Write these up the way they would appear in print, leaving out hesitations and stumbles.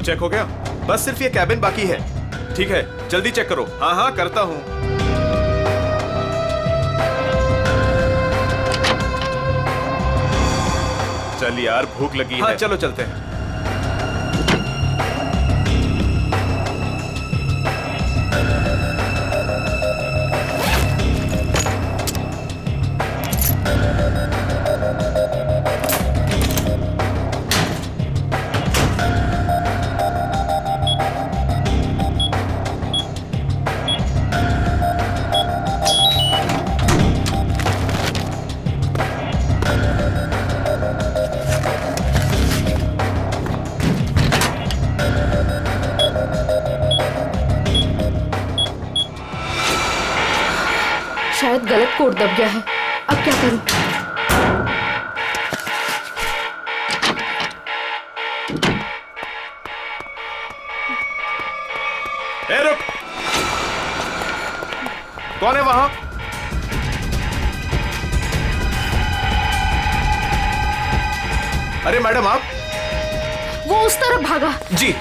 सब चेक हो गया? बस सिर्फ ये कैबिन बाकी है। ठीक है, जल्दी चेक करो। हाँ हाँ करता हूँ। चल यार, भूख लगी है। हाँ चलो चलते हैं। शायद गलत कोड दब गया है। अब क्या करूं? ए रुक! कौन है वहां? अरे मैडम आप? वो उस तरफ भागा। जी।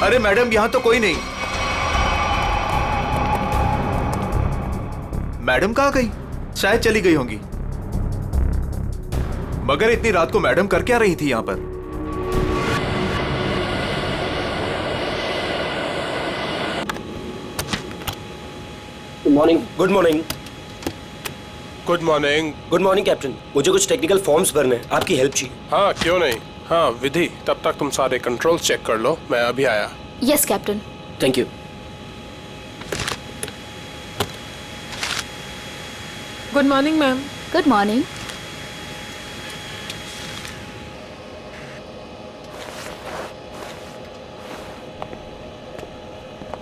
अरे मैडम यहां तो कोई नहीं। मैडम कहां गई? शायद चली गई होंगी। मगर इतनी रात को मैडम कर क्या रही थी यहां पर? Good morning. Good morning. Good morning. Good morning captain. मुझे कुछ टेक्निकल फॉर्म्स भरने हैं, आपकी हेल्प चाहिए। हाँ क्यों नहीं। हाँ विधि, तब तक तुम सारे कंट्रोल्स चेक कर लो, मैं अभी आया। Yes captain. Thank you. Good morning ma'am. Good morning.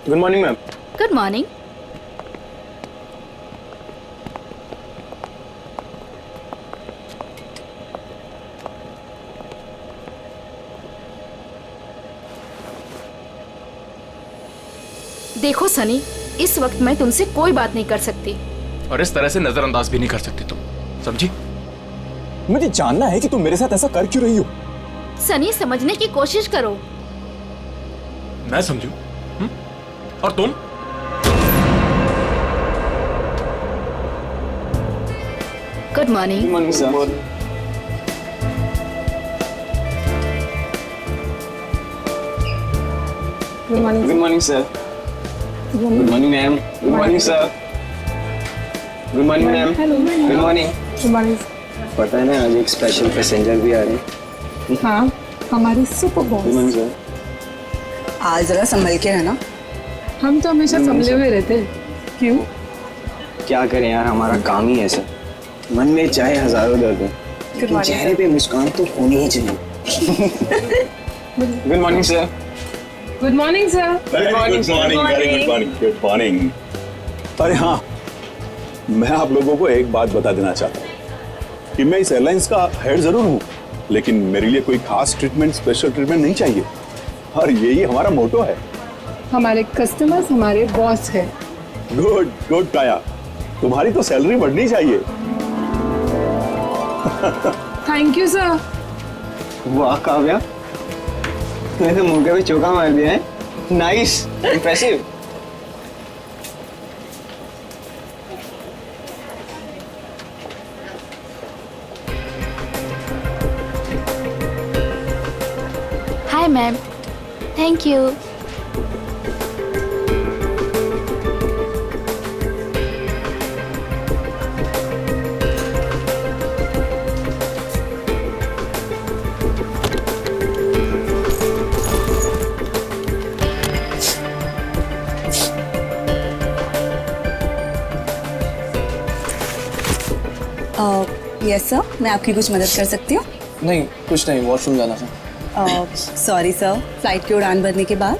Good morning ma'am. Good morning. देखो सनी, इस वक्त मैं तुमसे कोई बात नहीं कर सकती। और इस तरह से नजरअंदाज भी नहीं कर सकती तुम, समझी? मुझे जानना है कि तुम मेरे साथ ऐसा कर क्यों रही हो। सनी समझने की कोशिश करो। मैं समझू? और तुम? Good morning. Good morning sir. Good morning. Good morning sir. Good morning ma'am. Good morning sir. Good morning ma'am. Good morning. Good morning. पता है ना आज एक स्पेशल पैसेंजर भी आ रहे हैं। हाँ, हमारे super good boss. Morning sir. आज जरा संभल के रहना। हम तो हमेशा संभले हुए रहते हैं। क्यों? क्या करें यार, हमारा काम ही ऐसा। मन में चाहे हजारों दर्द हो, लेकिन चेहरे पे मुस्कान तो होनी ही चाहिए। Good morning sir. Good morning sir. Good morning. Good morning. अरे हाँ, मैं आप लोगों को एक बात बता देना चाहता हूँ कि मैं इस एयरलाइंस का हेड जरूर हूँ, लेकिन मेरे लिए कोई खास ट्रीटमेंट, स्पेशल ट्रीटमेंट नहीं चाहिए। और यही हमारा मोटो है। हमारे कस्टमर्स हमारे बॉस है। गुड गुड काया, तुम्हारी तो सैलरी बढ़नी चाहिए। Thank you sir. वाह काव्या, तूने तो मुंह पे चौका मार दिया है। Nice, impressive. Hi ma'am. Thank you. Yes sir, मैं आपकी कुछ मदद कर सकती हूँ? नहीं कुछ नहीं, वॉशरूम जाना था। सॉरी सर, फ्लाइट की उड़ान भरने के बाद।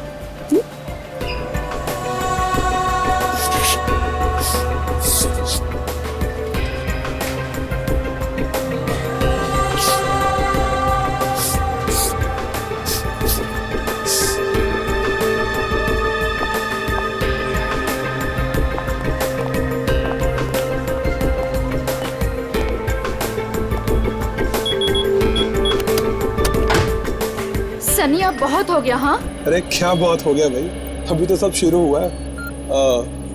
सनी अब बहुत हो गया। हाँ अरे क्या बहुत हो गया भाई, अभी तो सब शुरू हुआ है।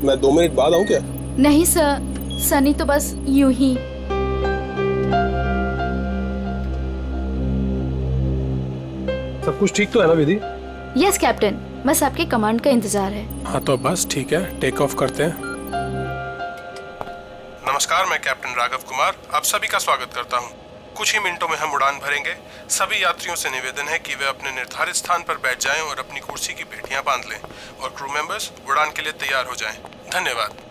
मैं 2 मिनट बाद आऊँ क्या? नहीं सर, सनी तो बस यूं ही। सब कुछ ठीक तो है ना विधि? यस कैप्टन, बस आपके कमांड का इंतजार है। हाँ तो बस ठीक है, टेक ऑफ करते हैं। नमस्कार, मैं कैप्टन राघव कुमार आप सभी का स्वागत करता हूँ। कुछ ही मिनटों में हम उड़ान भरेंगे। सभी यात्रियों से निवेदन है कि वे अपने निर्धारित स्थान पर बैठ जाएं और अपनी कुर्सी की पेटियां बांध लें और क्रू मेंबर्स उड़ान के लिए तैयार हो जाएं। धन्यवाद।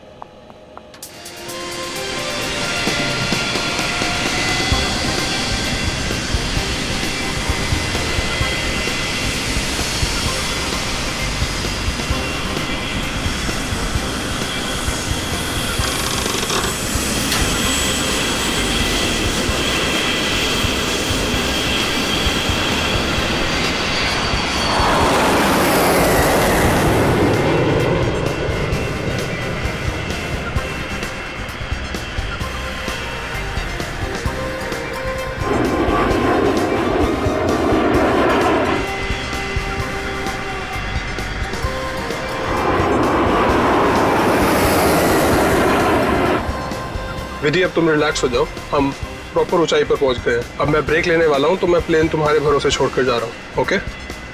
विधि अब तुम रिलैक्स हो जाओ, हम प्रॉपर ऊंचाई पर पहुंच गए हैं। अब मैं ब्रेक लेने वाला हूं तो मैं प्लेन तुम्हारे भरोसे छोड़कर जा रहा हूं। Okay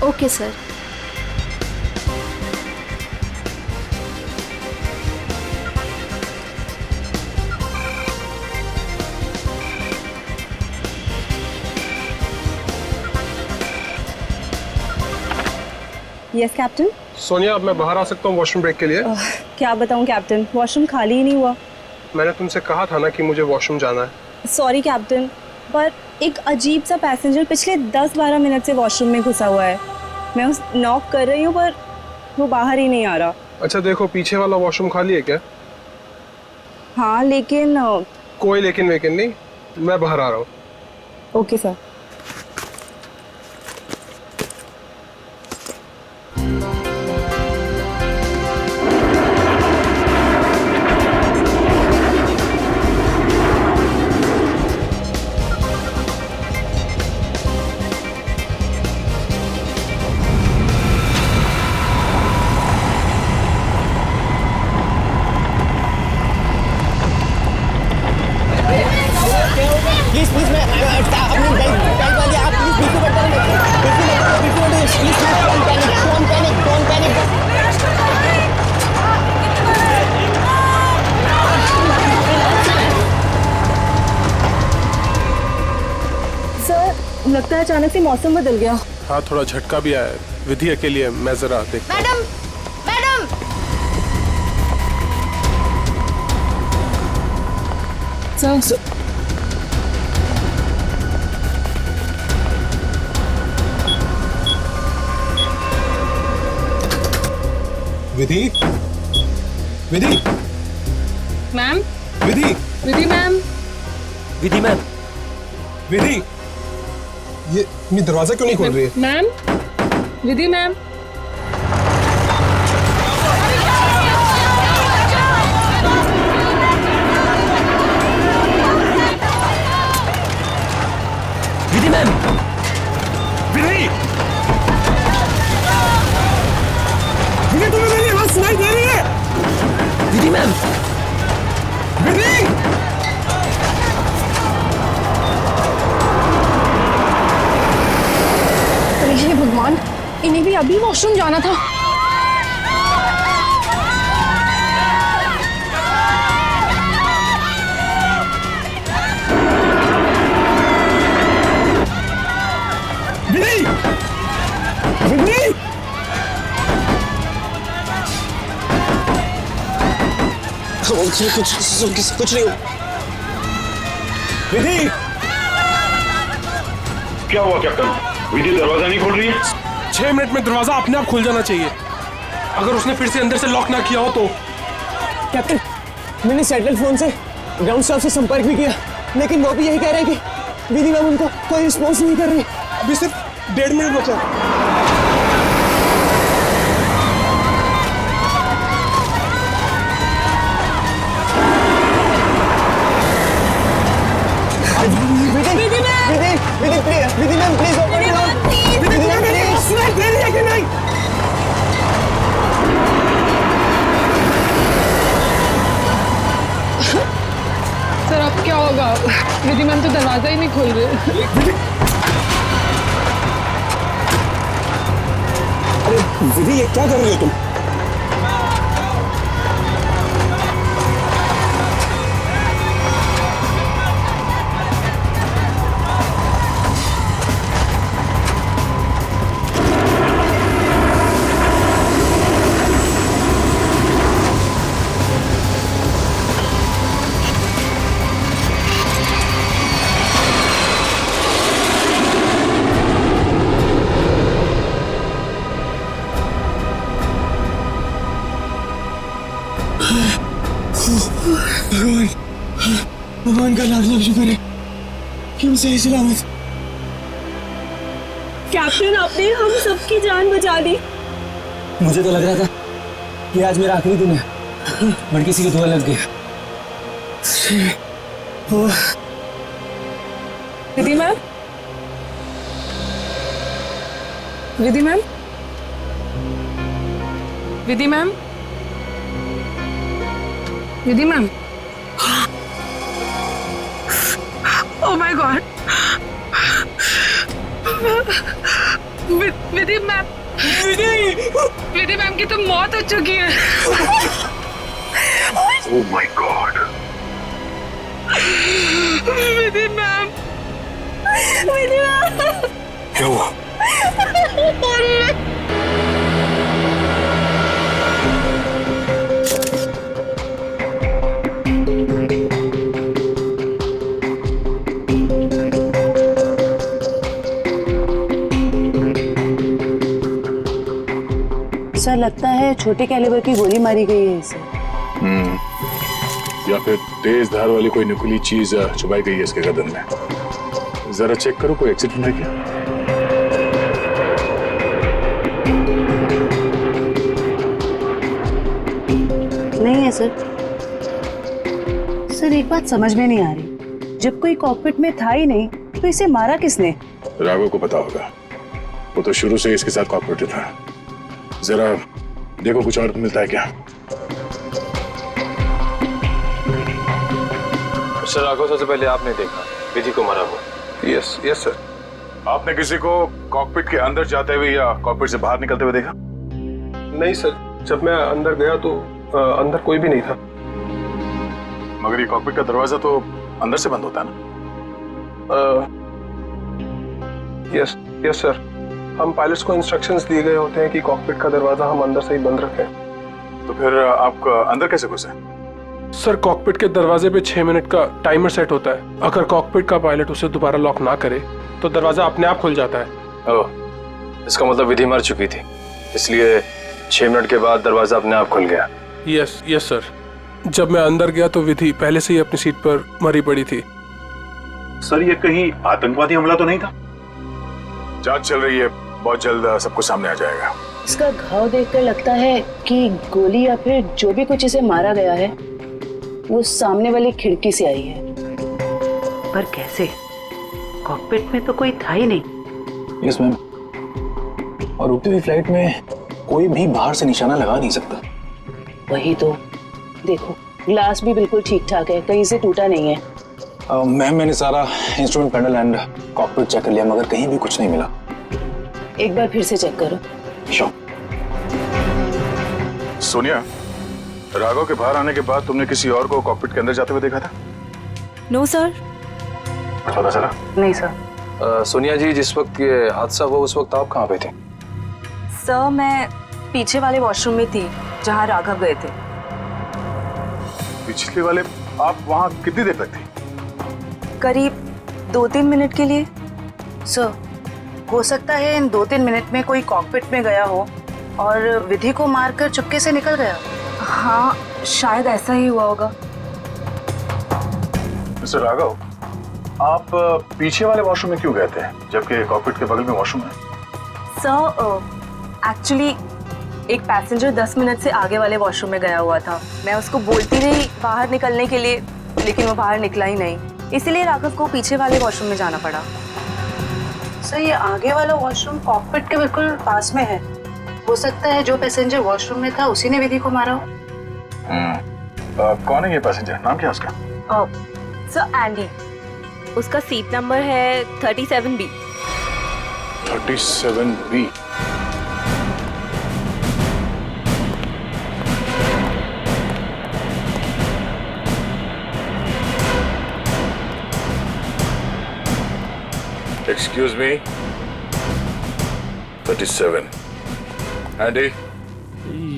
okay sir. Yes captain. Sonia, अब मैं बाहर आ सकता हूं वॉशरूम ब्रेक के लिए? क्या बताऊं कैप्टन, वॉशरूम खाली ही नहीं हुआ। मैंने तुमसे कहा था ना कि मुझे वॉशरूम जाना है। सॉरी कैप्टन, पर एक अजीब सा पैसेंजर पिछले 10-12 मिनट से वॉशरूम में घुसा हुआ है। मैं उस नॉक कर रही हूँ पर वो बाहर ही नहीं आ रहा। अच्छा देखो, पीछे वाला वॉशरूम खाली है क्या? हाँ लेकिन कोई लेकिन वेकिन नहीं, मैं बाहर आ रहा हूँ। Okay sir. लगता है अचानक से मौसम बदल गया। हाँ थोड़ा झटका भी आया है। विधि अकेली है, मैं जरा देख। मैडम मैडम सर विधि, विधि, मैम, विधि, विधि मैम, विधि मैम, विधि, ये दरवाजा क्यों नहीं खोल रही है? Ma'am, Vidhi ma'am. Vidhi ma'am, विधि, विधि तुम्हें मेरी आवाज सुनाई दे रही है? विधि मैम, विधि, हे भगवान, इन्हें भी अभी वॉशरूम जाना था। विधि, विधि, कुछ नहीं। विधि, क्या हुआ कैप्टन? विधि दरवाजा नहीं खोल रही है? 6 मिनट में दरवाजा अपने आप खुल जाना चाहिए। अगर उसने फिर से अंदर से लॉक ना किया हो तो। कैप्टन, मैंने सैटेलाइट फोन से ग्राउंड स्टाफ से संपर्क भी किया, लेकिन वो भी यही कह रहे हैं कि विधि मैम उनको कोई रिस्पॉन्स नहीं कर रही। अभी सिर्फ 1.5 मिनट बचा। Vidhi ma'am, please open it. Vidhi ma'am, please. नहीं। सर अब क्या होगा? विधि मैम तो दरवाजा ही नहीं खोल रहे। अरे विधि, ये क्या कर रही हो तुम? भगवान का लाख लाख शुक्र है कि हम सही सलामत। कैप्टन, आपने हम सबकी जान बचा दी। मुझे तो लग रहा था कि आज मेरा आखिरी दिन है, बट किसी की दुआ लग गई। Vidhi ma'am, Vidhi ma'am, Vidhi ma'am, Vidhi ma'am. Oh my God, Vidhi ma'am, Vidhi ma'am की तो मौत हो चुकी है। Oh my God, Vidhi ma'am, Vidhi ma'am, क्या हुआ? सर लगता है छोटे कैलिबर की गोली मारी गई है इसे। या फिर तेज धार वाली कोई नुकीली चीज चुभाई गई है इसके गर्दन में। जरा चेक करो, कोई एक्सीडेंट है क्या? नहीं है सर। सर एक बात समझ में नहीं आ रही, जब कोई कॉकपिट में था ही नहीं तो इसे मारा किसने? राघव को पता होगा, वो तो शुरू से इसके साथ कॉपरेटिव था। जरा देखो कुछ और मिलता है क्या। सर राघव, सबसे पहले आपने देखा विधि को मारा हुआ? Yes yes sir. आपने किसी को कॉकपिट के अंदर जाते हुए या कॉकपिट से बाहर निकलते हुए देखा? नहीं सर, जब मैं अंदर गया तो अंदर कोई भी नहीं था। मगर ये कॉकपिट का दरवाजा तो अंदर से बंद होता है ना? यस यस सर, हम पायलट्स को इंस्ट्रक्शंस दिए गए होते हैं कि कॉकपिट का दरवाजा हम अंदर से ही बंद रखें। तो फिर आप अंदर कैसे घुसे? सर कॉकपिट के दरवाजे पे 6 मिनट का टाइमर सेट होता है। अगर कॉकपिट का पायलट उसे दोबारा लॉक ना करे तो दरवाजा अपने आप खुल जाता है। ओह, इसका मतलब विधि मर चुकी थी, इसलिए 6 मिनट के बाद दरवाजा अपने आप खुल गया। यस यस सर, जब मैं अंदर गया तो विधि पहले से ही अपनी सीट पर मरी पड़ी थी। सर ये कहीं आतंकवादी हमला तो नहीं था? जांच चल रही है, बहुत जल्द सब कुछ सामने आ जाएगा। इसका घाव देखकर लगता है कि गोली या फिर जो भी कुछ इसे मारा गया है वो सामने वाली खिड़की से आई है। पर कैसे? कॉकपिट में तो कोई था ही नहीं। यस मैम, और उड़ती हुई फ्लाइट में कोई भी बाहर से निशाना लगा नहीं सकता। वही तो, देखो ग्लास भी बिल्कुल ठीक ठाक है, कहीं से टूटा नहीं है। मैम मैंने सारा instrument panel and cockpit check कर लिया, मगर कहीं भी कुछ नहीं मिला। एक बार फिर से चेक करो। श्योर। सोनिया, राघव के बाहर आने के बाद तुमने किसी और को कॉकपिट के अंदर जाते हुए देखा था? No sir. पता चला? नहीं सर। सोनिया जी, जिस वक्त ये हादसा हुआ उस वक्त आप कहाँ पे थे? सर मैं पीछे वाले वॉशरूम में थी जहाँ राघव गए थे। पिछले वाले? आप वहाँ कितनी देर तक थी? करीब 2-3 मिनट के लिए। सर हो सकता है इन 2-3 मिनट में कोई कॉकपिट में गया हो और विधि को मारकर चुपके से निकल गया। हाँ शायद ऐसा ही हुआ होगा। मिस्टर राघव, आप पीछे वाले वॉशरूम में क्यों गए थे जबकि कॉकपिट के बगल में वॉशरूम है? सर एक्चुअली एक पैसेंजर 10 मिनट से आगे वाले वॉशरूम में गया हुआ था। मैं उसको बोलती रही बाहर निकलने के लिए, लेकिन वो बाहर निकला ही नहीं, इसीलिए राघव को पीछे वाले वॉशरूम में जाना पड़ा। सर ये आगे वाला वॉशरूम कॉकपिट के बिल्कुल पास में है, हो सकता है जो पैसेंजर वॉशरूम में था उसी ने विधि को मारा हो। कौन है ये पैसेंजर? नाम क्या है उसका? सर एंडी, उसका सीट नंबर है 37B। 37B। Excuse me, 37 Andy,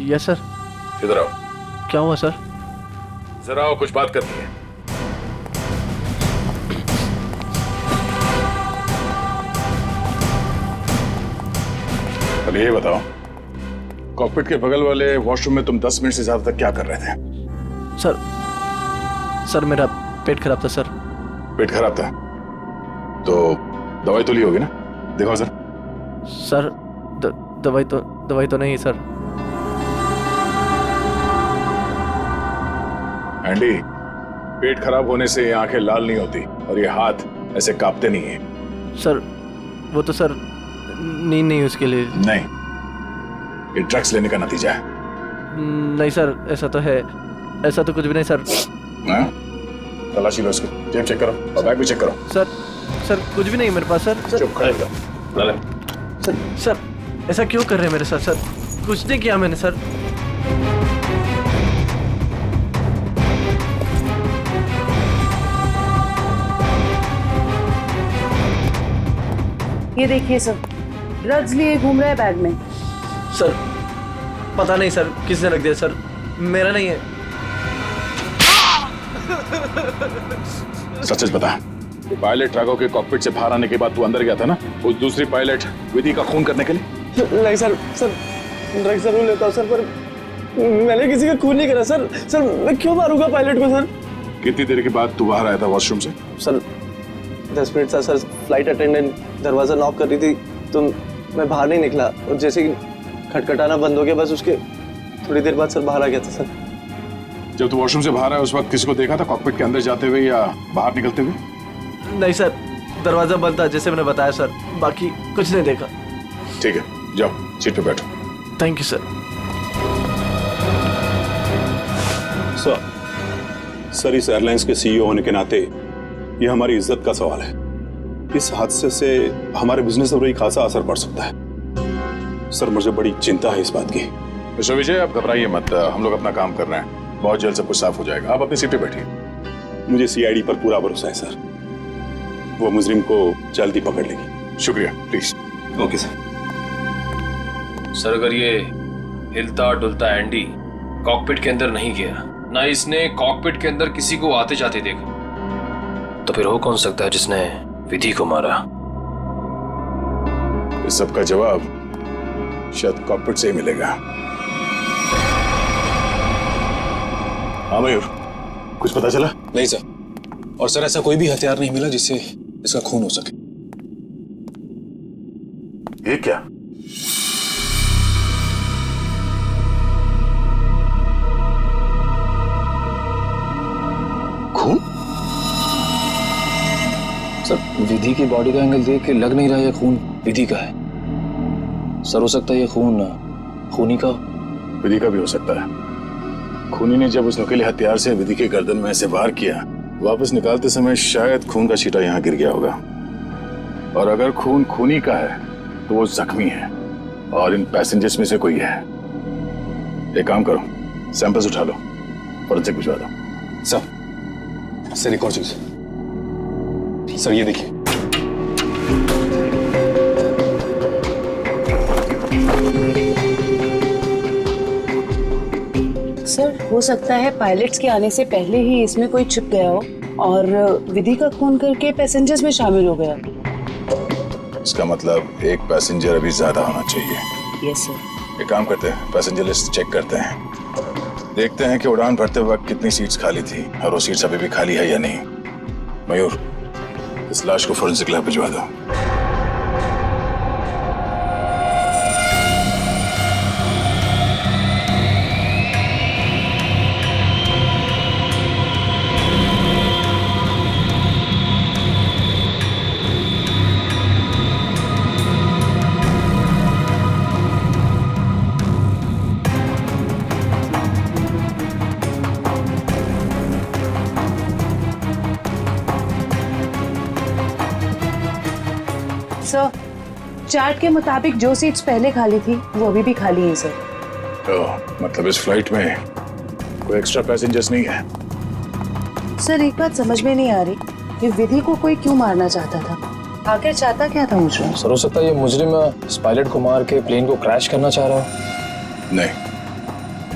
yes sir. इधर आओ। क्या हुआ सर? जरा आओ, कुछ बात करनी है। अब ये बताओ, कॉकपिट के बगल वाले वॉशरूम में तुम 10 मिनट से ज्यादा तक क्या कर रहे थे? सर मेरा पेट खराब था सर। पेट खराब था तो दवाई तो ली होगी ना? देखो सर। सर दवाई तो नहीं सर। एंडी, पेट खराब होने से ये आंखें लाल नहीं होती और ये हाथ ऐसे कांपते नहीं है। सर वो तो सर नींद नहीं उसके लिए। नहीं, ये ड्रग्स लेने का नतीजा है। नहीं सर, ऐसा तो है। ऐसा तो कुछ भी नहीं सर। हाँ? तलाशी लो इसको, जेब चेक करो और बैग भी चेक करो। सर कुछ भी नहीं मेरे पास सर। चुप खड़े रहो। सर ऐसा क्यों कर रहे हैं मेरे साथ? सर कुछ नहीं किया मैंने सर। ये देखिए सर, ड्रग्स लिए घूम रहा है बैग में। सर पता नहीं सर किसने रख दिया सर, मेरा नहीं है। सच बता, पायलट राघव के कॉकपिट से बाहर आने के बाद तू अंदर गया था ना उस दूसरी पायलट विधि का खून करने के लिए? नहीं सर, ड्रग्स जरूर लेता हूँ सर, पर मैंने किसी का खून नहीं करा सर। सर मैं क्यों मारूंगा पायलट को सर? कितनी देर के बाद तू बाहर आया था वॉशरूम से? सर 10 मिनट था सर। फ्लाइट अटेंडेंट दरवाजा नॉक कर रही थी तो मैं बाहर नहीं निकला, और जैसे ही खटखटाना बंद हो गया बस उसके थोड़ी देर बाद सर बाहर आ गया था सर। जब तू वॉशरूम से बाहर आया उस वक्त किसी को देखा था कॉकपिट के अंदर जाते हुए या बाहर निकलते हुए? नहीं सर, दरवाजा बंद था जैसे मैंने बताया सर, बाकी कुछ नहीं देखा। ठीक है, जाओ सीट पे बैठो। Thank you sir. सर इस एयरलाइंस के सीईओ होने के नाते ये हमारी इज्जत का सवाल है। इस हादसे से हमारे बिजनेस पर बड़ी खासा असर पड़ सकता है। सर मुझे बड़ी चिंता है इस बात की। मिस्टर विजय, आप घबराइए मत, हम लोग अपना काम कर रहे हैं, बहुत जल्द सब कुछ साफ हो जाएगा। आप अपनी सीट पे बैठिए। मुझे सीआईडी पर पूरा भरोसा है सर, वो मुजरिम को जल्दी पकड़ लेगी। शुक्रिया, प्लीज। Okay sir. सर अगर ये हिलता डुलता एंडी कॉकपिट के अंदर नहीं गया, ना इसने कॉकपिट के अंदर किसी को आते जाते देखा, तो फिर हो कौन सकता है जिसने विधि को मारा? इस सब का जवाब शायद कॉकपिट से ही मिलेगा। हाँ मयूर, कुछ पता चला? नहीं सर, और सर ऐसा कोई भी हथियार नहीं मिला जिससे इसका खून हो सके। ये क्या? खून? सर विधि की बॉडी का एंगल देख के लग नहीं रहा ये खून विधि का है। सर हो सकता है ये खून खूनी का। विधि का भी हो सकता है। खूनी ने जब उस नुकीले हथियार से विधि के गर्दन में ऐसे वार किया, वापस निकालते समय शायद खून का छींटा यहाँ गिर गया होगा। और अगर खून खूनी का है तो वो जख्मी है और इन पैसेंजर्स में से कोई है। एक काम करो, सैंपल्स उठा लो, फॉरेंसिक भिजवा दो। सर एक और चीज सर, ये देखिए। सर हो सकता है पायलट्स के आने से पहले ही इसमें कोई छिप गया हो और विधि का खून करके पैसेंजर्स में शामिल हो गया। इसका मतलब एक पैसेंजर अभी ज्यादा होना चाहिए। Yes sir. एक काम करते हैं, पैसेंजर लिस्ट चेक करते हैं, देखते हैं कि उड़ान भरते वक्त कितनी सीट्स खाली थी और वो सीट्स अभी भी खाली है या नहीं। मयूर, इस लाश को फोरेंसिक लैब भिजवा दो। सर, चार्ट के मुताबिक जो सीट्स पहले खाली थी वो अभी भी खाली है सर। मतलब इस फ्लाइट में कोई एक्स्ट्रा पैसेंजर्स नहीं है? सर एक बात समझ में नहीं आ रही कि विधि को कोई क्यों मारना चाहता था, आखिर चाहता क्या था मुझे? सर हो सकता है ये मुजरिम इस पायलट को मार के प्लेन को क्रैश करना चाह रहा हो। नहीं,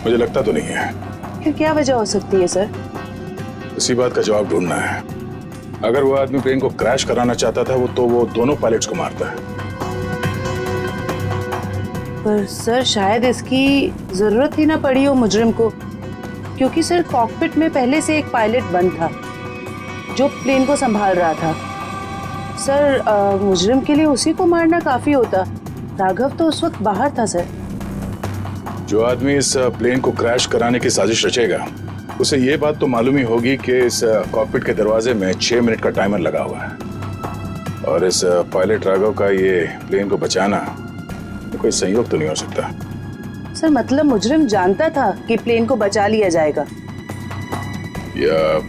मुझे लगता तो नहीं है। फिर क्या वजह हो सकती है सर? इसी बात का जवाब ढूंढना है। अगर वो आदमी प्लेन को क्रैश कराना चाहता था वो दोनों पायलट्स को मारता है। पर सर शायद इसकी जरूरत ही ना पड़ी हो मुजरिम को, क्योंकि सर कॉकपिट में पहले से एक पायलट बंद था जो प्लेन को संभाल रहा था। सर मुजरिम के लिए उसी को मारना काफी होता। राघव तो उस वक्त बाहर था सर। जो आदमी इस प्लेन को क्रैश कराने की साजिश रचेगा उसे ये बात तो मालूम ही होगी कि इस कॉकपिट के दरवाजे में 6 मिनट का टाइमर लगा हुआ है, और इस पायलट राघव का ये प्लेन को बचाना कोई संयोग तो नहीं हो सकता। सर मतलब मुजरिम जानता था कि प्लेन को बचा लिया जाएगा, या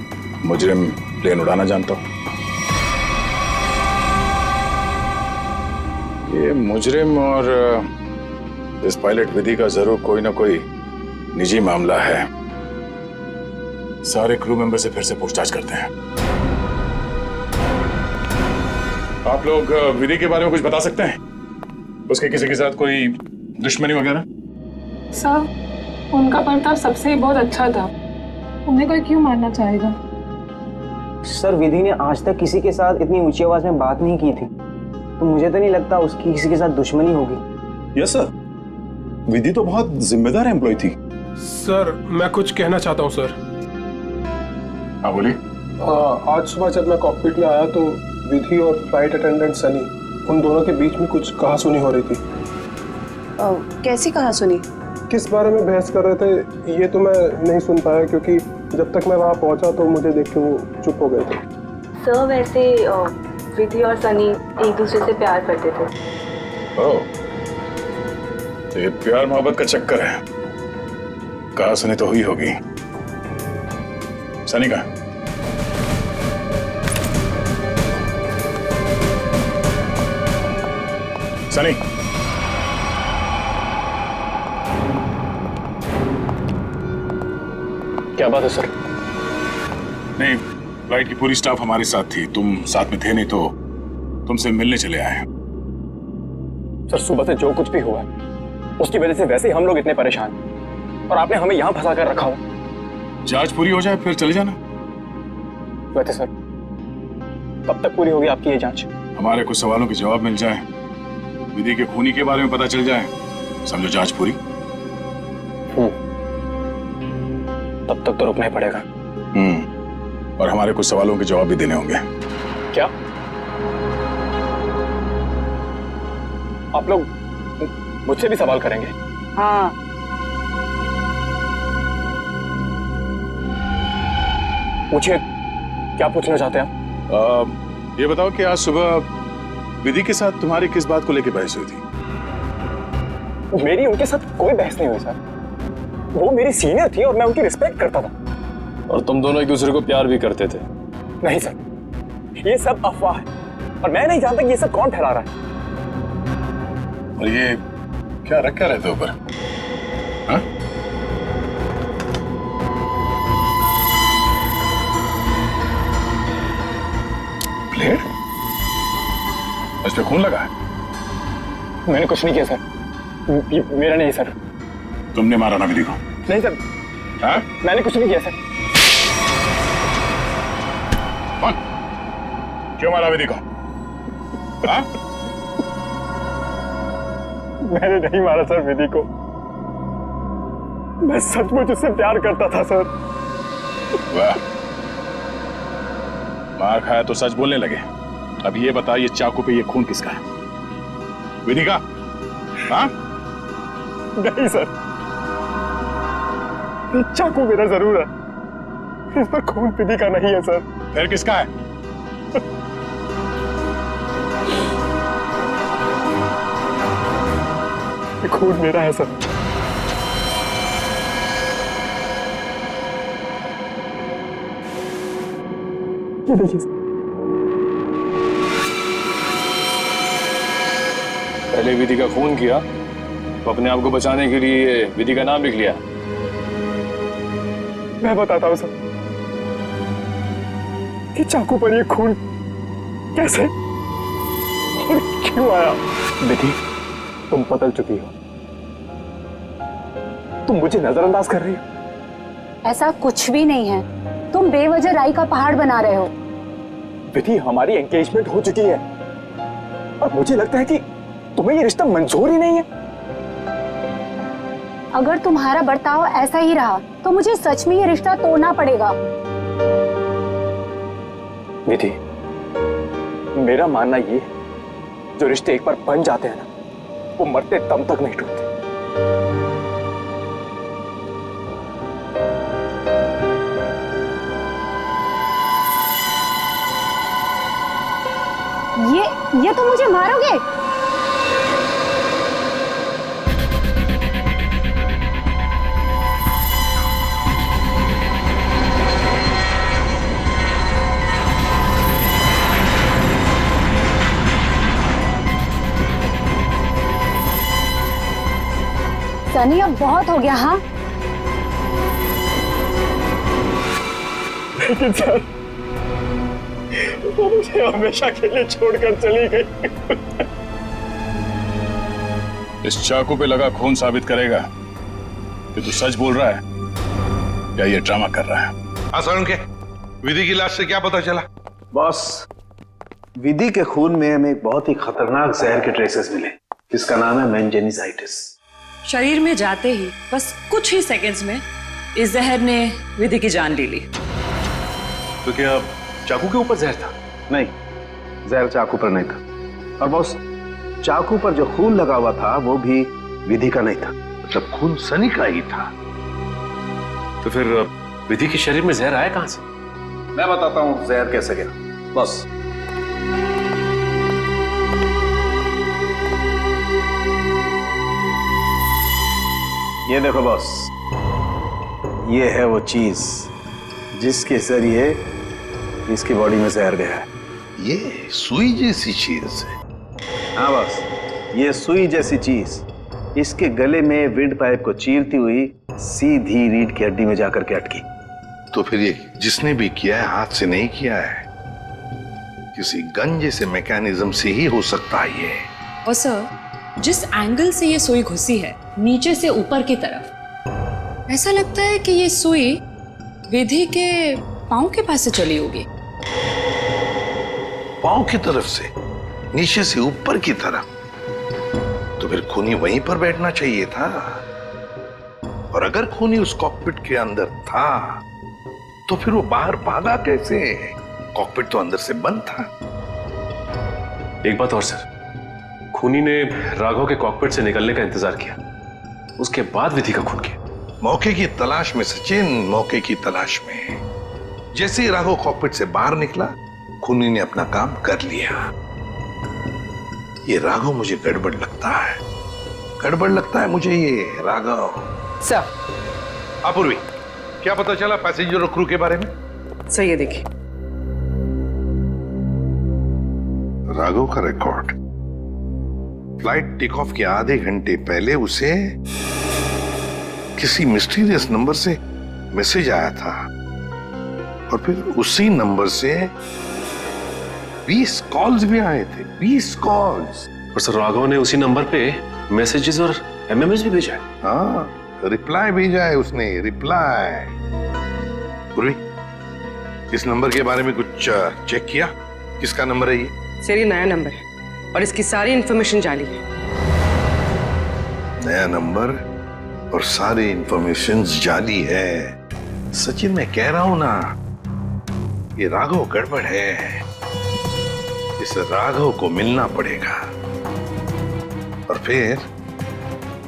मुजरिम प्लेन उड़ाना जानता हो? ये मुजरिम और इस पायलट विधि का जरूर कोई ना कोई निजी मामला है। सारे क्रू मेंबर से फिर से पूछताछ करते हैं। आप लोग विधि के बारे में कुछ बता सकते हैं? उसके किसी के साथ कोई दुश्मनी वगैरह? सर उनका बर्ताव सबसे बहुत अच्छा था, उन्हें कोई क्यों मारना चाहेगा? सर विधि ने आज तक किसी के साथ इतनी ऊंची आवाज में बात नहीं की थी, तो मुझे तो नहीं लगता उसकी किसी के साथ दुश्मनी होगी। यस सर, विधि तो बहुत जिम्मेदार एम्प्लॉय थी। सर मैं कुछ कहना चाहता हूँ सर। हाँ बोलिए। आज सुबह जब मैं कॉकपिट में आया तो विधि और फ्लाइट अटेंडेंट सनी, उन दोनों के बीच में कुछ कहासुनी हो रही थी। कैसी कहासुनी? किस बारे में बहस कर रहे थे ये तो मैं नहीं सुन पाया, क्योंकि जब तक मैं वहाँ पहुँचा तो मुझे देख के वो चुप हो गए थे। सर वैसे विधि और सनी एक दूसरे से प्यार करते थे। ओह, तो ये प्यार मोहब्बत का चक्कर है। कहासुनी तो हुई होगी। सनी का सनी, क्या बात है सर? नहीं, फ्लाइट की पूरी स्टाफ हमारे साथ थी, तुम साथ में थे नहीं तो तुमसे मिलने चले आए। सर सुबह से जो कुछ भी हुआ उसकी वजह से वैसे ही हम लोग इतने परेशान, और आपने हमें यहाँ फंसा कर रखा हो। जांच पूरी हो जाए फिर चले जाना। वैसे सर कब तक पूरी होगी आपकी ये जांच? हमारे कुछ सवालों के जवाब मिल जाए, विधि के खूनी के बारे में पता चल जाए, समझो जांच पूरी। तब तक तो रुकना ही पड़ेगा। और हमारे कुछ सवालों के जवाब भी देने होंगे। क्या आप लोग मुझसे भी सवाल करेंगे? हाँ। पूछिए, क्या पूछना चाहते हैं आप? ये बताओ कि आज सुबह विधि के साथ तुम्हारी किस बात को लेकर बहस हुई थी? मेरी उनके साथ कोई बहस नहीं हुई सर। वो मेरी सीनियर थी और मैं उनकी रिस्पेक्ट करता था। और तुम दोनों एक दूसरे को प्यार भी करते थे? नहीं सर, ये सब अफवाह है और मैं नहीं जानता कि ये सब कौन फैला रहा है। और ये क्या रख क्या रहते ऊपर? हाँ? प्लेट? इस पे खून लगा है? मैंने कुछ नहीं किया सर, ये मेरा नहीं सर। तुमने मारा ना विधि को? नहीं सर। हाँ? मैंने कुछ नहीं किया सर। कौन? क्यों मारा विधि को? हाँ? मैंने नहीं मारा सर विधि को, मैं सचमुच उससे प्यार करता था सर। वाह, मार खाया तो सच बोलने लगे। अब ये बता, ये चाकू पे ये खून किसका है? विधि का? हाँ? नहीं सर, ये चाकू मेरा जरूर है, इस पर खून विधि का नहीं है सर। फिर किसका है? ये खून मेरा है सर। ये देखिए सर। पहले विधि का खून किया तो अपने आप को बचाने के लिए विधि का नाम लिख लिया। मैं बताता हूँ सर कि चाकू पर ये खून कैसे और क्यों आया। विधि, तुम बदल चुकी हो, तुम मुझे नजरअंदाज कर रही हो। ऐसा कुछ भी नहीं है, तुम बेवजह राई का पहाड़ बना रहे हो। विधि, हमारी एंगेजमेंट हो चुकी है और मुझे लगता है कि तुम्हें ये रिश्ता मंजूर ही नहीं है। अगर तुम्हारा बर्ताव ऐसा ही रहा तो मुझे सच में ये रिश्ता तोड़ना पड़ेगा। विधि, मेरा मानना ये है, जो रिश्ते एक बार बन जाते हैं ना, वो मरते दम तक नहीं टूटते। ये तो मुझे मारोगे? सनी, अब बहुत हो गया। हाँ, लेकिन सर, वो मुझे हमेशा के लिए छोड़कर चली गई। इस चाकू पे लगा खून साबित करेगा कि तू सच बोल रहा है या ये ड्रामा कर रहा है। आसान के विधि की लाश से क्या पता चला? बॉस, विधि के खून में हमें एक बहुत ही खतरनाक जहर के ट्रेसेस मिले, जिसका नाम है मेनिंजाइटिस। शरीर में जाते ही बस कुछ ही सेकंड्स में इस जहर ने विधि की जान ले ली। तो क्या चाकू के ऊपर जहर था? नहीं, जहर चाकू पर नहीं था। और बॉस, चाकू पर जो खून लगा हुआ था वो भी विधि का नहीं था। जब खून सनी का ही था, तो फिर विधि के शरीर में जहर आया कहां से? मैं बताता हूं जहर कैसे गया। बॉस, ये देखो बॉस, ये है वो चीज जिसके जरिए इसकी बॉडी में जहर गया है। ये सुई जैसी चीज है। हाँ बॉस, ये सुई जैसी चीज इसके गले में विंड पाइप को चीरती हुई सीधी रीढ़ की हड्डी में जाकर के अटकी। तो फिर ये जिसने भी किया है हाथ से नहीं किया है, किसी गन जैसे मैकेनिज्म से ही हो सकता है ये। और सर, जिस एंगल से ये सुई घुसी है, नीचे से ऊपर की तरफ, ऐसा लगता है कि ये सुई विधि के पांव के पास से चली होगी। पांव की तरफ से, नीचे से ऊपर की तरफ? तो फिर खूनी वहीं पर बैठना चाहिए था। और अगर खूनी उस कॉकपिट के अंदर था, तो फिर वो बाहर भागा कैसे? कॉकपिट तो अंदर से बंद था। एक बात और सर, खूनी ने राघव के कॉकपिट से निकलने का इंतजार किया, उसके बाद विधि का खून किया। मौके की तलाश में सचिन, मौके की तलाश में। जैसे ही राघव कॉकपिट से बाहर निकला, खूनी ने अपना काम कर लिया। ये राघव मुझे गड़बड़ लगता है, गड़बड़ लगता है मुझे ये राघव। सर, अपूर्वी, क्या पता चला पैसेंजर और क्रू के बारे में? सर ये देखिए, राघव का रिकॉर्ड। फ्लाइट टेक ऑफ के आधे घंटे पहले उसे किसी मिस्टीरियस नंबर से मैसेज आया था, और फिर उसी नंबर से 20 कॉल्स भी आए थे। 20 कॉल्स। और सर, राघव ने उसी नंबर पे मैसेजेस और एमएमएस भी भेजा है। हाँ, रिप्लाई भेजा है उसने, रिप्लाई। पूर्वी, इस नंबर के बारे में कुछ चेक किया? किसका नंबर है ये? सर, ये नया नंबर है और इसकी सारी इंफॉर्मेशन जाली है। नया नंबर और सारी इंफॉर्मेशन जाली है। सचिन, मैं कह रहा हूं ना, ये राघव गड़बड़ है। इस राघव को मिलना पड़ेगा और फिर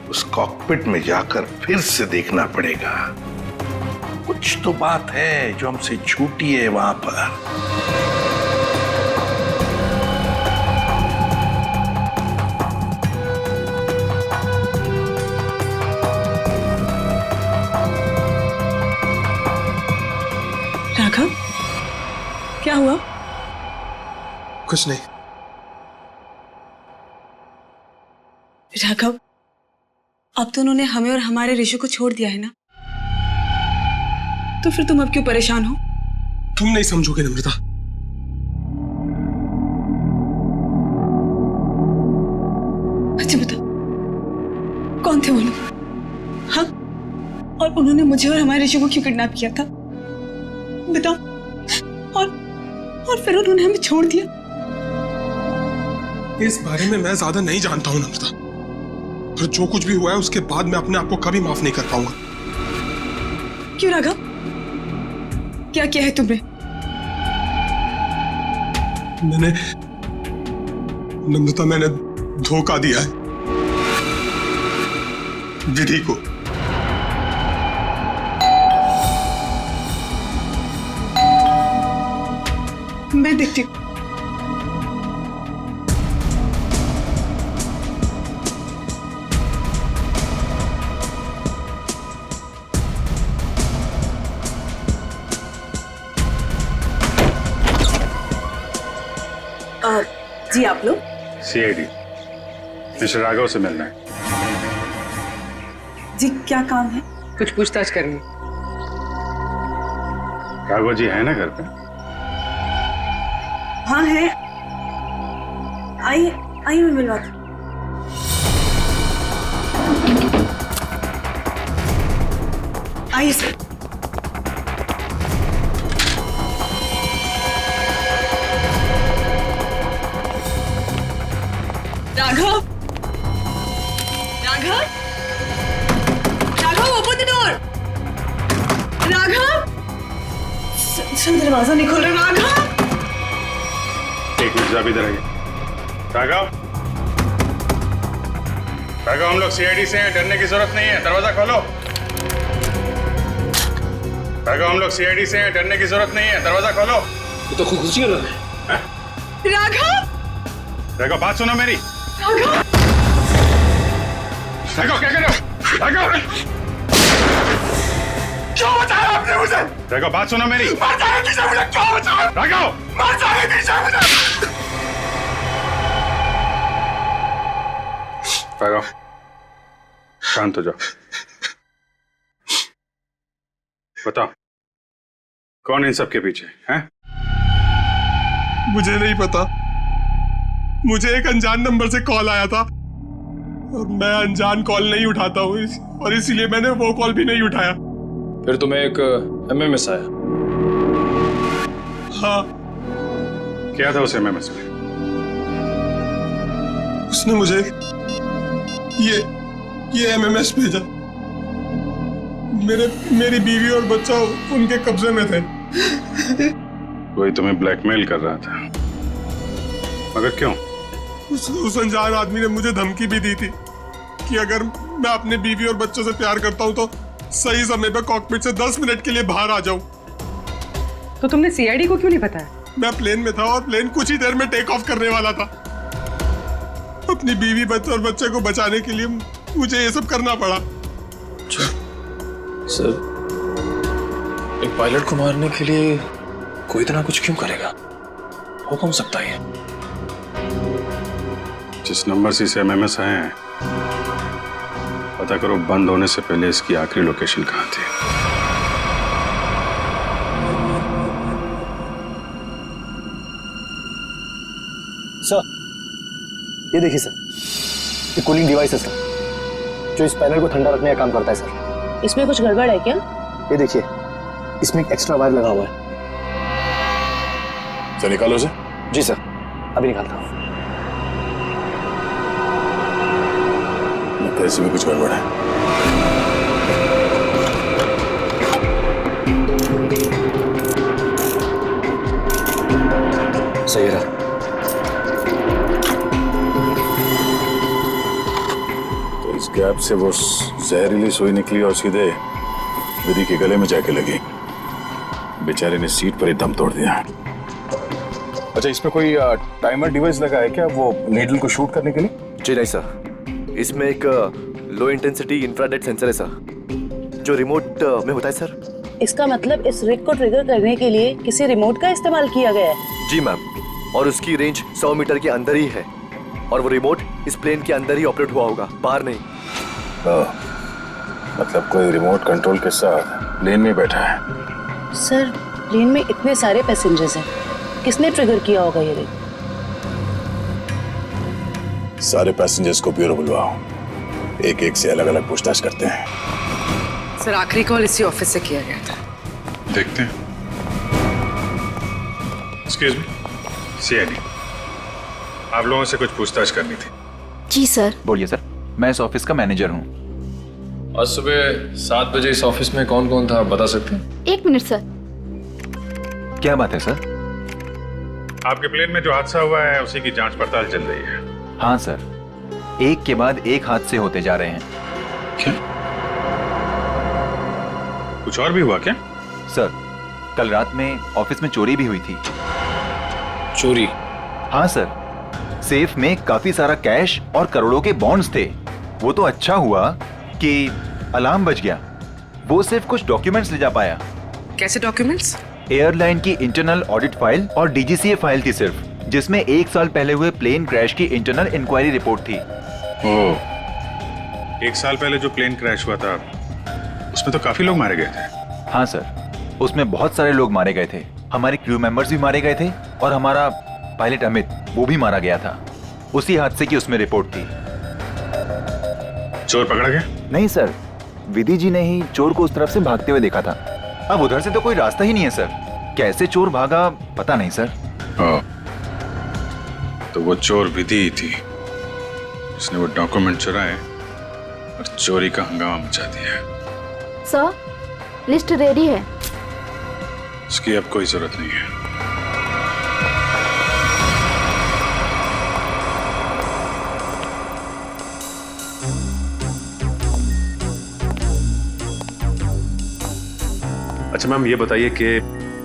उस कॉकपिट में जाकर फिर से देखना पड़ेगा। कुछ तो बात है जो हमसे छूटी है वहां पर। राघव, क्या हुआ? कुछ नहीं। राघव, अब तो उन्होंने हमें और हमारे ऋषि को छोड़ दिया है ना, तो फिर तुम अब क्यों परेशान हो? तुम नहीं समझोगे नम्रता। अच्छा बता, कौन थे वो लोग? हाँ, और उन्होंने मुझे और हमारे ऋषि को क्यों किडनैप किया था? बताओ। और फिर उन्होंने हमें छोड़ दिया। इस बारे में मैं ज्यादा नहीं जानता हूं नम्रता, और जो कुछ भी हुआ है उसके बाद मैं अपने आप को कभी माफ नहीं कर पाऊंगा। क्यों राघव, क्या किया है तुमने? नम्रता, मैंने धोखा दिया है विधि को। मैं देखती हूँ। जी आप लोग? सीआईडी मिस्टर राघव से मिलना है। जी क्या काम है? कुछ पूछताछ करनी। राघव जी है ना घर पे? हाँ है। आइए आइए, मैं मिलवाती हूँ। आइए sir. Raghav, Raghav, Raghav, open the door. Raghav, sir दरवाजा नहीं खोल रहा। राघव, एक मिनट, जरा इधर आइए। राघव, राघव, हम लोग सीआईडी से हैं, डरने की जरूरत नहीं है, दरवाजा खोलो। राघव, हम लोग सीआईडी से हैं, डरने की जरूरत नहीं है, दरवाजा खोलो। ये तो खुदकुशी कर रहा है। राघव, राघव, बात सुनो मेरी। राघव, राघव, क्या कर रहे हो? राघव, क्यों बचाया आपने मुझे? राघव, बात सुनो मेरी। मर जाने दीजिए मुझे, क्यों बचाया? राघव, मर जाने दीजिए मुझे। राघव, शांत हो जाओ। बताओ, कौन इन सब के पीछे है? मुझे नहीं पता। मुझे एक अनजान नंबर से कॉल आया था और मैं अनजान कॉल नहीं उठाता हूँ, और इसीलिए मैंने वो कॉल भी नहीं उठाया। फिर तुम्हें एक एमएमएस आया? हाँ। क्या था उस एमएमएस में? उसने मुझे ये एमएमएस भेजा। मेरी बीवी और बच्चा उनके कब्जे में थे। कोई तुम्हें ब्लैकमेल कर रहा था, मगर क्यों? उस अनजान आदमी ने मुझे धमकी भी दी थी कि अगर मैं अपने बीवी और बच्चों से प्यार करता हूं तो सही समय पर कॉकपिट से 10 मिनट के लिए बाहर आ जाऊं। तो तुमने सीआईडी को क्यों नहीं बताया? मैं प्लेन में था और प्लेन कुछ ही देर में टेक ऑफ करने वाला था। अपनी बीवी, बच्चे और बच्चे को बचाने के लिए मुझे ये सब करना पड़ा। अच्छा सर, एक पायलट को मारने के लिए कोई इतना कुछ क्यों करेगा? हो कौन सकता है? जिस नंबर से इसे एमएमएस आए हैं, पता करो बंद होने से पहले इसकी आखिरी लोकेशन कहाँ थी। सर, ये देखिए सर, ये कूलिंग डिवाइस है सर, जो इस पैनल को ठंडा रखने का काम करता है सर। इसमें कुछ गड़बड़ है क्या? ये देखिए, इसमें एक एक्स्ट्रा वायर लगा हुआ है। सर निकालो उसे। जी सर, अभी निकालता हूँ। लगता है इसमें कुछ गड़बड़ है। सही रहा। तो इस गैप से वो जहरीली सुई निकली और सीधे विधि के गले में जाके लगी। बेचारे ने सीट पर ही दम तोड़ दिया। अच्छा, इसमें कोई टाइमर डिवाइस लगा है क्या, वो नीडल को शूट करने के लिए? जी नहीं सर, इसमें एक लो इंटेंसिटी इंफ्रारेड सेंसर है सर, जो रिमोट में होता है सर। इसका मतलब इस रिग को ट्रिगर करने के लिए किसी रिमोट का इस्तेमाल किया गया है? जी मैम, और उसकी रेंज 100 मीटर के अंदर ही है, और वो रिमोट इस प्लेन के अंदर ही ऑपरेट हुआ होगा, बाहर नहीं। मतलब कोई रिमोट कंट्रोल के साथ प्लेन में बैठा है। सर प्लेन में इतने सारे पैसेंजर्स हैं, किसने ट्रिगर किया होगा ये रेड? सारे पैसेंजर्स को ब्यूरो बुलवाओ, एक एक से अलग अलग पूछताछ करते हैं। सर आखिरी कॉल इसी ऑफिस से किया गया था। देखते हैं। एक्सक्यूज मी, सीआईडी, आप लोगों से कुछ पूछताछ करनी थी। जी सर। बोलिए सर। मैं इस ऑफिस का मैनेजर हूँ। आज सुबह 7 बजे इस ऑफिस में कौन कौन था आप बता सकते हैं? 1 मिनट सर। क्या बात है सर? आपके प्लेन में जो हादसा हुआ है उसी की जांच पड़ताल चल रही है। हाँ सर, एक के बाद एक हादसे होते जा रहे हैं। क्या? कुछ और भी हुआ क्या? सर, कल रात में ऑफिस में चोरी भी हुई थी। चोरी? हाँ सर, सेफ में काफी सारा कैश और करोड़ों के बॉन्ड्स थे। वो तो अच्छा हुआ कि अलार्म बज गया। वो सिर्फ कुछ डॉक्यूमेंट्स ले जा पाया। कैसे डॉक्यूमेंट्स? एयरलाइन की इंटरनल ऑडिट फाइल और डीजीसीए फाइल थी सिर्फ, जिसमें 1 साल पहले हुए प्लेन क्रैश की इंटरनल इंक्वायरी रिपोर्ट थी। ओह, 1 साल पहले जो प्लेन क्रैश हुआ था उसमें तो काफी लोग मारे गए थे। हाँ सर, उसमें बहुत सारे लोग मारे गए थे। हमारे क्रू मेंबर्स भी मारे गए थे और हमारा पायलट अमित, वो भी मारा गया था। उसी हादसे की उसमें रिपोर्ट थी। चोर पकड़ा गया? नहीं सर, विधि जी ने ही चोर को उस तरफ से भागते हुए देखा था। अब उधर से तो कोई रास्ता ही नहीं है सर। कैसे चोर भागा पता नहीं सर। तो वो चोर विधि ही थी जिसने वो डॉक्यूमेंट चुराए और चोरी का हंगामा मचा दिया। सर, लिस्ट रेडी है। उसकी अब कोई जरूरत नहीं है। अच्छा मैम, ये बताइए कि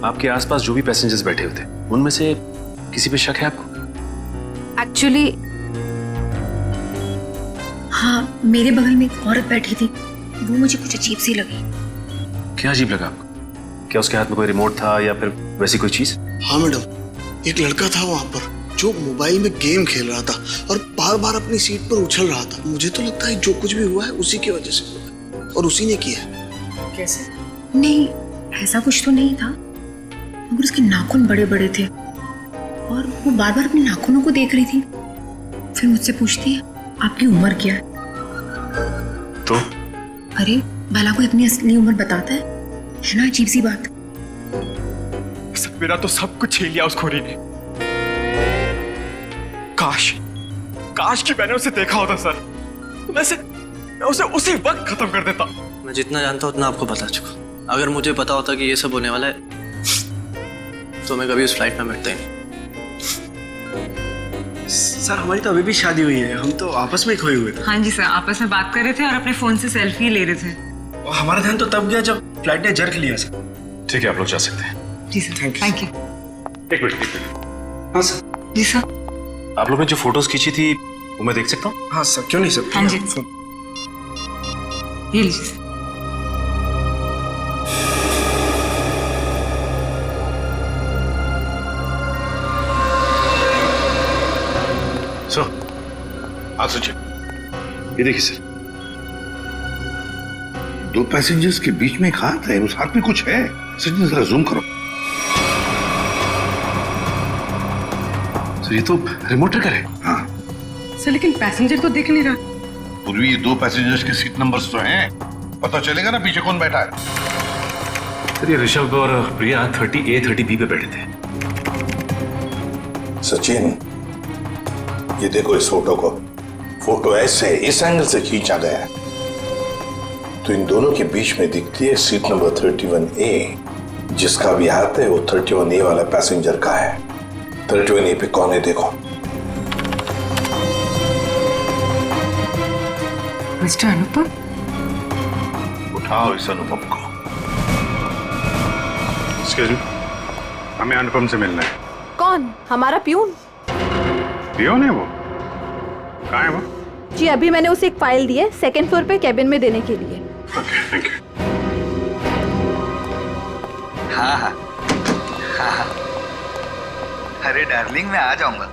आपके आसपास जो भी पैसेंजर्स बैठे हुए थे उनमें से किसी पे शक है आपको? एक्चुअली हाँ, मेरे बगल में एक औरत बैठी थी, वो मुझे कुछ अजीब सी लगी। क्या अजीब लगा आपको? क्या उसके हाथ में कोई रिमोट था या फिर वैसी कोई चीज? हाँ मैडम, एक लड़का था वहाँ पर जो मोबाइल में गेम खेल रहा था और बार बार अपनी सीट पर उछल रहा था। मुझे तो लगता है जो कुछ भी हुआ है उसी की वजह से हुआ है और उसी ने किया है। कैसे? नहीं, ऐसा कुछ तो नहीं था, मगर उसके नाखून बड़े बड़े थे और वो बार बार अपने नाखूनों को देख रही थी। फिर मुझसे पूछती है आपकी उम्र क्या है? तो अरे भला कोई अपनी असली उम्र बताता है ना? अजीब सी बात। सर, मेरा तो सब कुछ छीन लिया उस खोरी ने। काश कि मैंने उसे देखा होता सर, तो मैं उसे उसी वक्त खत्म कर देता। मैं जितना जानता हूँ उतना आपको बता चुका। अगर मुझे पता होता कि ये सब होने वाला है तो मैं कभी उस फ्लाइट में बैठता ही नहीं। सर, हमारी तो अभी भी शादी हुई है, हम तो आपस में ही खोए हुए थे। हाँ जी सर, आपस में बात कर रहे थे और अपने फोन से सेल्फी ले रहे थे। और हमारा ध्यान तो तब गया जब फ्लाइट ने जर्क लिया सर। ठीक है, आप लोग जा सकते हैं। जी सर, थैंक यू। एक मिनट। हाँ सर। जी सर। आप लोगों ने जो फोटोज खींची थी वो मैं देख सकता हूँ? हाँ सर, क्यों नहीं सर। हाँ जी, ये लीजिए। हाँ सचिन, ये देखिए सर, 2 पैसेंजर्स के बीच में एक हाथ है, उस हाथ में कुछ है। सचिन जरा जूम करो। सर, ये तो रिमोट ट्रिगर है। हाँ सर, लेकिन पैसेंजर तो दिख नहीं रहा। पूर्वी, ये 2 पैसेंजर्स के सीट नंबर्स तो हैं, पता चलेगा ना पीछे कौन बैठा है। सर, ये ऋषभ और प्रिया 30A 30B पे बैठे थे। सचिन, ये देखो इस फोटो को। फोटो ऐसे इस एंगल से खींचा गया है तो इन दोनों के बीच में दिखती है सीट नंबर 31A। जिसका भी हाथ है वो 31A वाला पैसेंजर का है। 31A पे कौन है देखो। मिस्टर अनुपम। उठाओ इस अनुपम को। एक्सक्यूज मी, हमें अनुपम से मिलना है। कौन? हमारा प्यून। पियोन है वो? कहाँ है वो? जी, अभी मैंने उसे एक फाइल दी है 2nd फ्लोर पे कैबिन में देने के लिए। Okay, thank you. हाँ। अरे डार्लिंग, मैं आ जाऊंगा।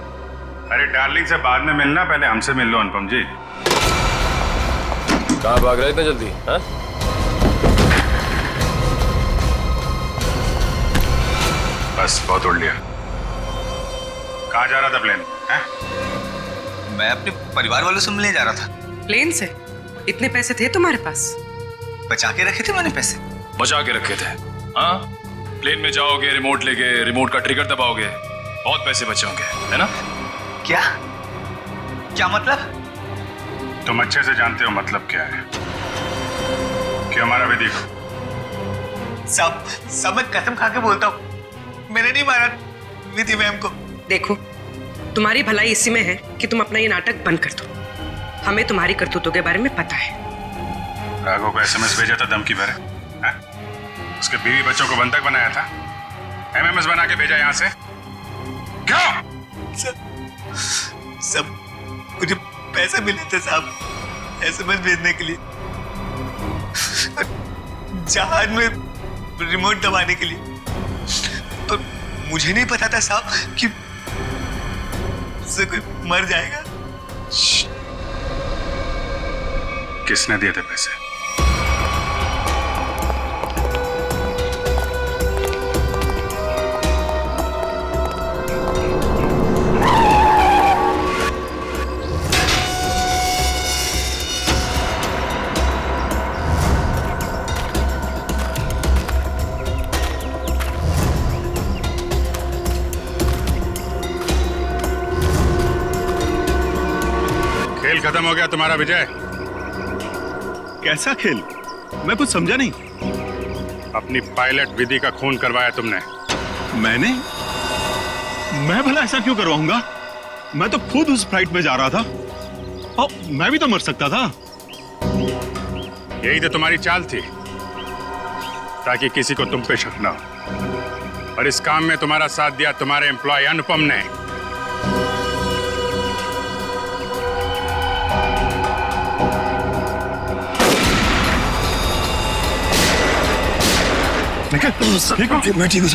अरे डार्लिंग से बाद में मिलना, पहले हमसे मिल लो अनुपम जी। कहाँ भाग रहे इतने जल्दी? हाँ? बस बहुत उड़ लिया। कहाँ जा रहा था प्लेन? मैं अपने परिवार वालों से मिलने जा रहा था। प्लेन से? इतने पैसे थे तुम्हारे पास? बचा के रखे थे मैंने पैसे। बचा के रखे थे? हाँ, प्लेन में जाओगे, रिमोट लेके रिमोट का ट्रिगर दबाओगे, बहुत पैसे बचे होंगे, है ना? क्या क्या मतलब? तुम अच्छे से जानते हो मतलब क्या है। क्यों मारा विधि को? सब मैं कसम खा के बोलता हूँ, मैंने नहीं मारा विधि मैम को। देखो, तुम्हारी भलाई इसी में है कि तुम अपना ये नाटक बंद कर दो। हमें तुम्हारी करतूतों के बारे में पता है। राघव को एसएमएस भेजा था धमकी भरे, उसके बीवी बच्चों को बंधक बनाया था, एमएमएस बना के भेजा यहाँ से। क्यों? सब मुझे पैसे मिले थे साहब एसएमएस भेजने के लिए, जहाज में रिमोट दबाने के लिए। और मुझे नहीं पता था साहब कि उससे कोई मर जाएगा। किसने दिए थे पैसे? खेल खत्म हो गया तुम्हारा विजय। कैसा खेल? मैं कुछ समझा नहीं। अपनी पायलट विधि का खून करवाया तुमने। मैं भला ऐसा क्यों करवाऊंगा? मैं तो खुद उस फ्लाइट में जा रहा था और मैं भी तो मर सकता था। यही तो तुम्हारी चाल थी, ताकि किसी को तुम पे शक ना हो। और इस काम में तुम्हारा साथ दिया तुम्हारे एम्प्लॉय अनुपम ने। मैं ठीक हूँ।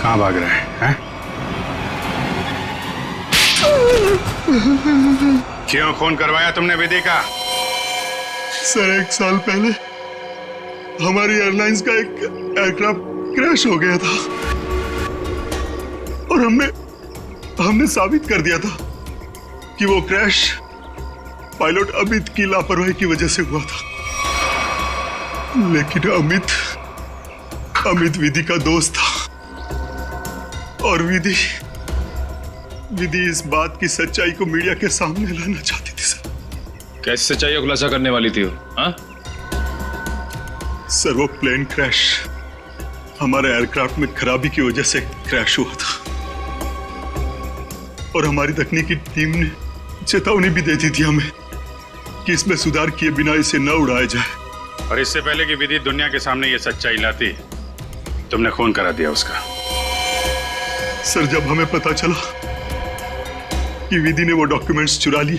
कहाँ भाग रहे हैं? क्यों खून करवाया तुमने विधि का? सर, 1 साल पहले हमारी एयरलाइंस का एक एयरक्राफ्ट क्रैश हो गया था और हमने साबित कर दिया था कि वो क्रैश पायलट अमित की लापरवाही की वजह से हुआ था। लेकिन अमित विधि का दोस्त था और विधि इस बात की सच्चाई को मीडिया के सामने लाना चाहती थी सर। कैसी सच्चाई का खुलासा करने वाली थी वो? हाँ? सर, वो प्लेन क्रैश हमारे एयरक्राफ्ट में खराबी की वजह से क्रैश हुआ था और हमारी तकनीकी टीम ने चेतावनी भी दे दी थी हमें कि इसमें सुधार किए बिना इसे न उड़ाया जाए। और इससे पहले कि विधि दुनिया के सामने ये सच्चाई लाती, तुमने खून करा दिया उसका। सर, जब हमें पता चला कि विधि ने वो डॉक्यूमेंट्स चुरा लिए।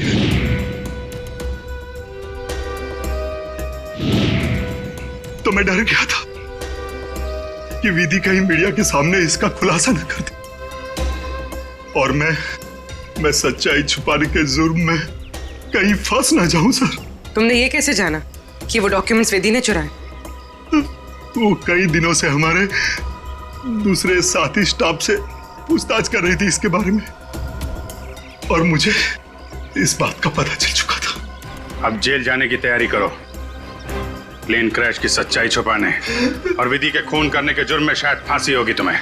तो मैं डर गया था कि विधि कहीं मीडिया के सामने इसका खुलासा न कर दे और मैं सच्चाई छुपाने के जुर्म में कहीं फंस ना जाऊं सर। तुमने ये कैसे जाना कि वो डॉक्यूमेंट्स विधि ने चुराए? वो कई दिनों से हमारे दूसरे साथी स्टाफ से पूछताछ कर रही थी इसके बारे में और मुझे इस बात का पता चल चुका था। अब जेल जाने की तैयारी करो, प्लेन क्रैश की सच्चाई छुपाने और विधि के खून करने के जुर्म में शायद फांसी होगी तुम्हें।